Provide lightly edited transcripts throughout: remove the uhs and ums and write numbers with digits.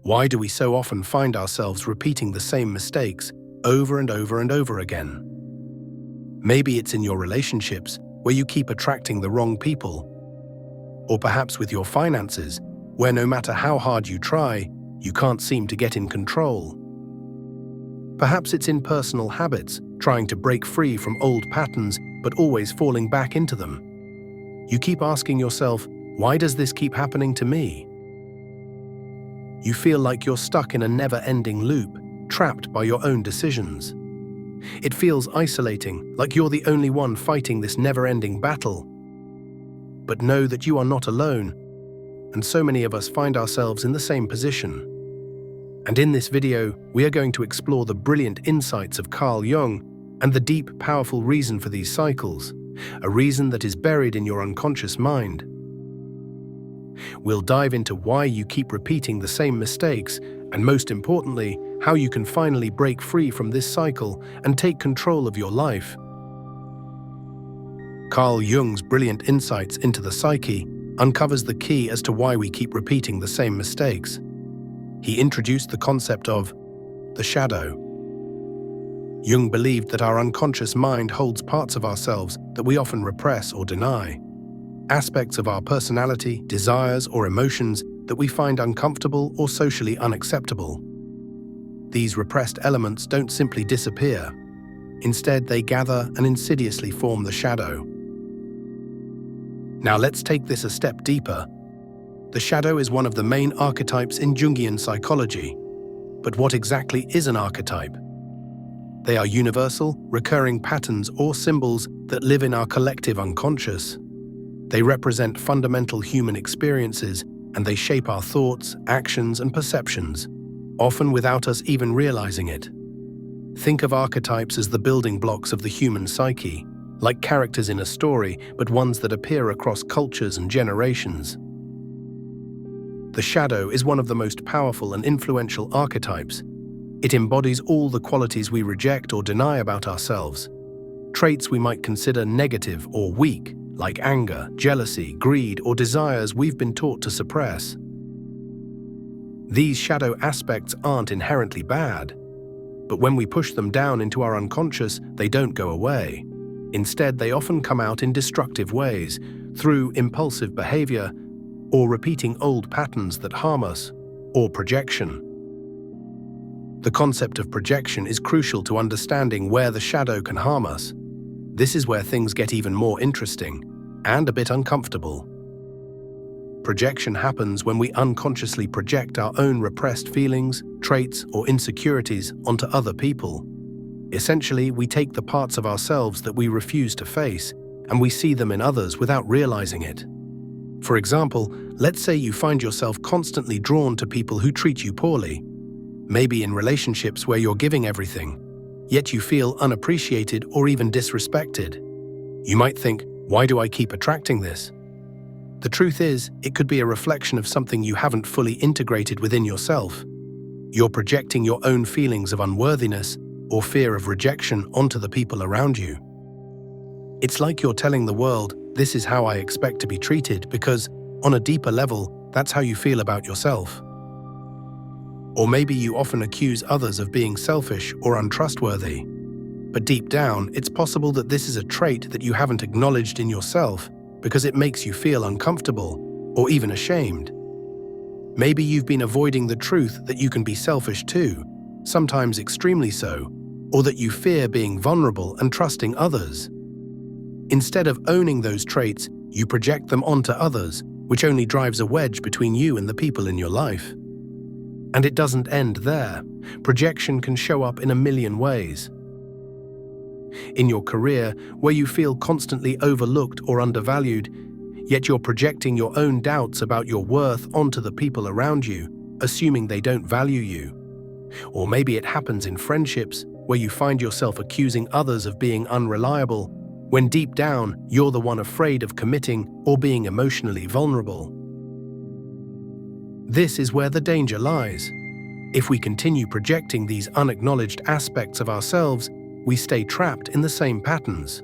Why do we so often find ourselves repeating the same mistakes over and over and over again? Maybe it's in your relationships, where you keep attracting the wrong people. Or perhaps with your finances, where no matter how hard you try, you can't seem to get in control. Perhaps it's in personal habits, trying to break free from old patterns but always falling back into them. You keep asking yourself, why does this keep happening to me? You feel like you're stuck in a never-ending loop, trapped by your own decisions. It feels isolating, like you're the only one fighting this never-ending battle. But know that you are not alone, and so many of us find ourselves in the same position. And in this video, we are going to explore the brilliant insights of Carl Jung and the deep, powerful reason for these cycles, a reason that is buried in your unconscious mind. We'll dive into why you keep repeating the same mistakes, and most importantly, how you can finally break free from this cycle and take control of your life. Carl Jung's brilliant insights into the psyche uncovers the key as to why we keep repeating the same mistakes. He introduced the concept of the shadow. Jung believed that our unconscious mind holds parts of ourselves that we often repress or deny, aspects of our personality, desires, or emotions that we find uncomfortable or socially unacceptable. These repressed elements don't simply disappear. Instead, they gather and insidiously form the shadow. Now let's take this a step deeper. The shadow is one of the main archetypes in Jungian psychology. But what exactly is an archetype? They are universal, recurring patterns or symbols that live in our collective unconscious. They represent fundamental human experiences, and they shape our thoughts, actions, and perceptions, often without us even realizing it. Think of archetypes as the building blocks of the human psyche, like characters in a story, but ones that appear across cultures and generations. The shadow is one of the most powerful and influential archetypes. It embodies all the qualities we reject or deny about ourselves, traits we might consider negative or weak, like anger, jealousy, greed, or desires we've been taught to suppress. These shadow aspects aren't inherently bad, but when we push them down into our unconscious, they don't go away. Instead, they often come out in destructive ways, through impulsive behavior, or repeating old patterns that harm us, or projection. The concept of projection is crucial to understanding where the shadow can harm us. This is where things get even more interesting and a bit uncomfortable. Projection happens when we unconsciously project our own repressed feelings, traits, or insecurities onto other people. Essentially, we take the parts of ourselves that we refuse to face, and we see them in others without realizing it. For example, let's say you find yourself constantly drawn to people who treat you poorly, maybe in relationships where you're giving everything, yet you feel unappreciated or even disrespected. You might think, why do I keep attracting this? The truth is, it could be a reflection of something you haven't fully integrated within yourself. You're projecting your own feelings of unworthiness or fear of rejection onto the people around you. It's like you're telling the world, this is how I expect to be treated, because, on a deeper level, that's how you feel about yourself. Or maybe you often accuse others of being selfish or untrustworthy. But deep down, it's possible that this is a trait that you haven't acknowledged in yourself because it makes you feel uncomfortable or even ashamed. Maybe you've been avoiding the truth that you can be selfish too, sometimes extremely so, or that you fear being vulnerable and trusting others. Instead of owning those traits, you project them onto others, which only drives a wedge between you and the people in your life. And it doesn't end there. Projection can show up in a million ways. In your career, where you feel constantly overlooked or undervalued, yet you're projecting your own doubts about your worth onto the people around you, assuming they don't value you. Or maybe it happens in friendships, where you find yourself accusing others of being unreliable, when deep down, you're the one afraid of committing or being emotionally vulnerable. This is where the danger lies. If we continue projecting these unacknowledged aspects of ourselves, we stay trapped in the same patterns.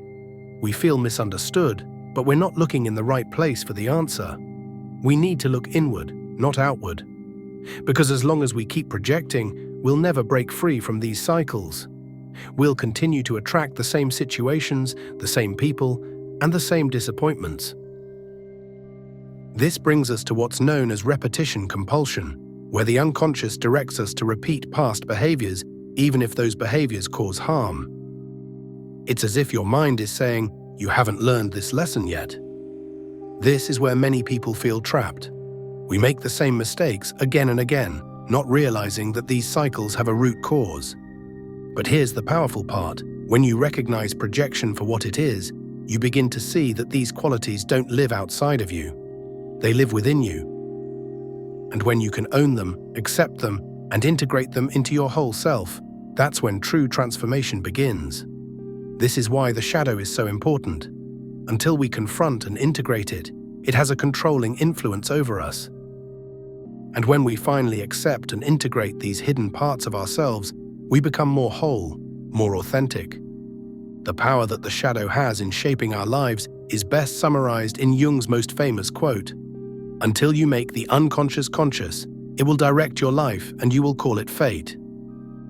We feel misunderstood, but we're not looking in the right place for the answer. We need to look inward, not outward. Because as long as we keep projecting, we'll never break free from these cycles. We'll continue to attract the same situations, the same people, and the same disappointments. This brings us to what's known as repetition compulsion, where the unconscious directs us to repeat past behaviors, even if those behaviors cause harm. It's as if your mind is saying, "You haven't learned this lesson yet." This is where many people feel trapped. We make the same mistakes again and again, not realizing that these cycles have a root cause. But here's the powerful part. When you recognize projection for what it is, you begin to see that these qualities don't live outside of you. They live within you. And when you can own them, accept them, and integrate them into your whole self, that's when true transformation begins. This is why the shadow is so important. Until we confront and integrate it, it has a controlling influence over us. And when we finally accept and integrate these hidden parts of ourselves, we become more whole, more authentic. The power that the shadow has in shaping our lives is best summarized in Jung's most famous quote: "Until you make the unconscious conscious, it will direct your life and you will call it fate."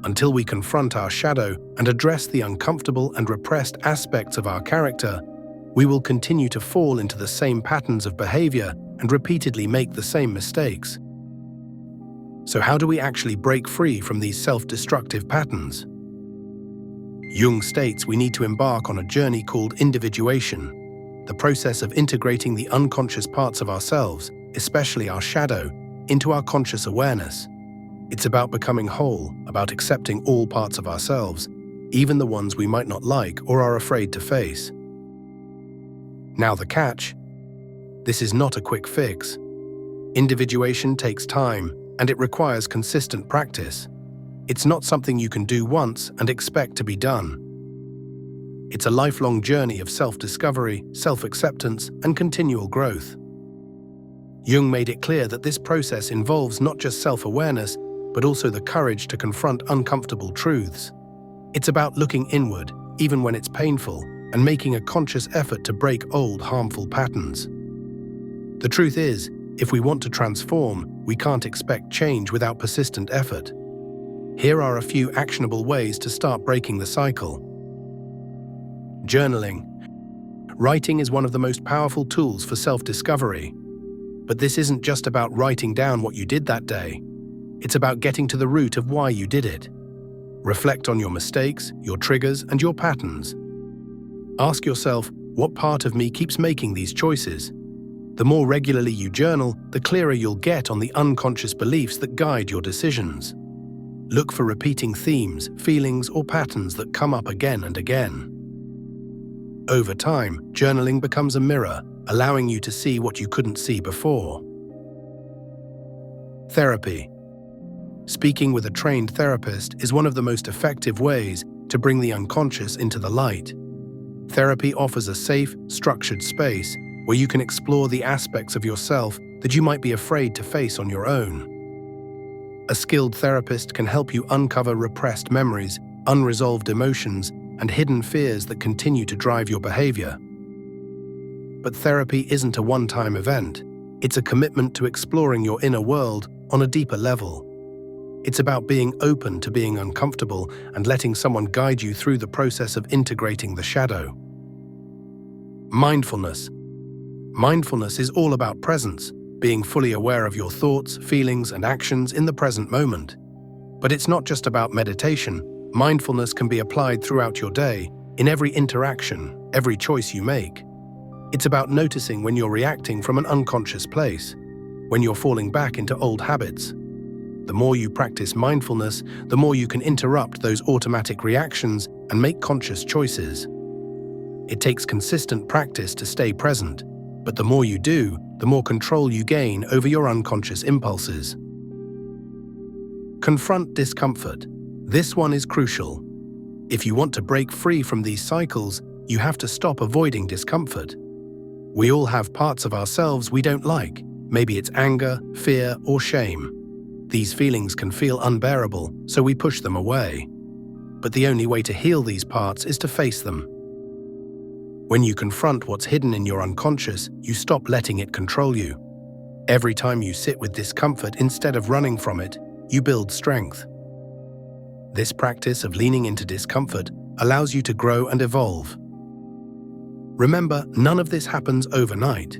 Until we confront our shadow and address the uncomfortable and repressed aspects of our character, we will continue to fall into the same patterns of behavior and repeatedly make the same mistakes. So how do we actually break free from these self-destructive patterns? Jung states we need to embark on a journey called individuation, the process of integrating the unconscious parts of ourselves, especially our shadow, into our conscious awareness. It's about becoming whole, about accepting all parts of ourselves, even the ones we might not like or are afraid to face. Now the catch: this is not a quick fix. Individuation takes time, and it requires consistent practice. It's not something you can do once and expect to be done. It's a lifelong journey of self-discovery, self-acceptance, and continual growth. Jung made it clear that this process involves not just self-awareness, but also the courage to confront uncomfortable truths. It's about looking inward, even when it's painful, and making a conscious effort to break old, harmful patterns. The truth is, if we want to transform, we can't expect change without persistent effort. Here are a few actionable ways to start breaking the cycle. Journaling. Writing is one of the most powerful tools for self-discovery. But this isn't just about writing down what you did that day. It's about getting to the root of why you did it. Reflect on your mistakes, your triggers, and your patterns. Ask yourself, what part of me keeps making these choices? The more regularly you journal, the clearer you'll get on the unconscious beliefs that guide your decisions. Look for repeating themes, feelings, or patterns that come up again and again. Over time, journaling becomes a mirror, allowing you to see what you couldn't see before. Therapy. Speaking with a trained therapist is one of the most effective ways to bring the unconscious into the light. Therapy offers a safe, structured space where you can explore the aspects of yourself that you might be afraid to face on your own. A skilled therapist can help you uncover repressed memories, unresolved emotions, and hidden fears that continue to drive your behavior. But therapy isn't a one-time event. It's a commitment to exploring your inner world on a deeper level. It's about being open to being uncomfortable and letting someone guide you through the process of integrating the shadow. Mindfulness. Mindfulness is all about presence, being fully aware of your thoughts, feelings, and actions in the present moment. But it's not just about meditation. Mindfulness can be applied throughout your day, in every interaction, every choice you make. It's about noticing when you're reacting from an unconscious place, when you're falling back into old habits. The more you practice mindfulness, the more you can interrupt those automatic reactions and make conscious choices. It takes consistent practice to stay present, but the more you do, the more control you gain over your unconscious impulses. Confront discomfort. This one is crucial. If you want to break free from these cycles, you have to stop avoiding discomfort. We all have parts of ourselves we don't like. Maybe it's anger, fear, or shame. These feelings can feel unbearable, so we push them away. But the only way to heal these parts is to face them. When you confront what's hidden in your unconscious, you stop letting it control you. Every time you sit with discomfort instead of running from it, you build strength. This practice of leaning into discomfort allows you to grow and evolve. Remember, none of this happens overnight.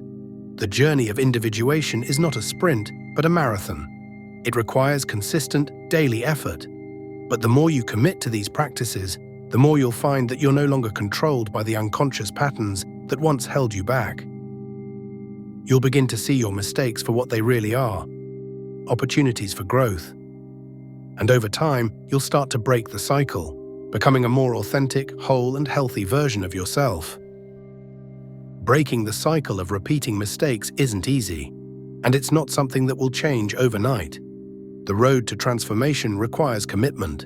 The journey of individuation is not a sprint, but a marathon. It requires consistent, daily effort. But the more you commit to these practices, the more you'll find that you're no longer controlled by the unconscious patterns that once held you back. You'll begin to see your mistakes for what they really are, opportunities for growth. And over time, you'll start to break the cycle, becoming a more authentic, whole, and healthy version of yourself. Breaking the cycle of repeating mistakes isn't easy, and it's not something that will change overnight. The road to transformation requires commitment.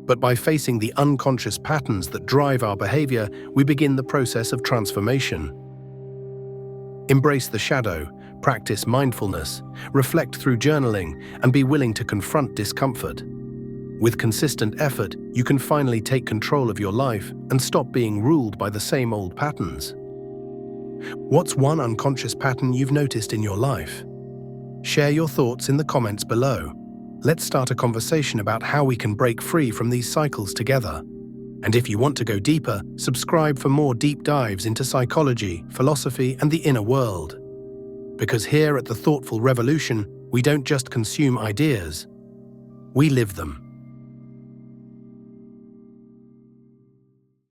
But by facing the unconscious patterns that drive our behavior, we begin the process of transformation. Embrace the shadow, practice mindfulness, reflect through journaling, and be willing to confront discomfort. With consistent effort, you can finally take control of your life and stop being ruled by the same old patterns. What's one unconscious pattern you've noticed in your life? Share your thoughts in the comments below. Let's start a conversation about how we can break free from these cycles together. And if you want to go deeper, subscribe for more deep dives into psychology, philosophy, and the inner world. Because here at the Thoughtful Revolution, we don't just consume ideas, we live them.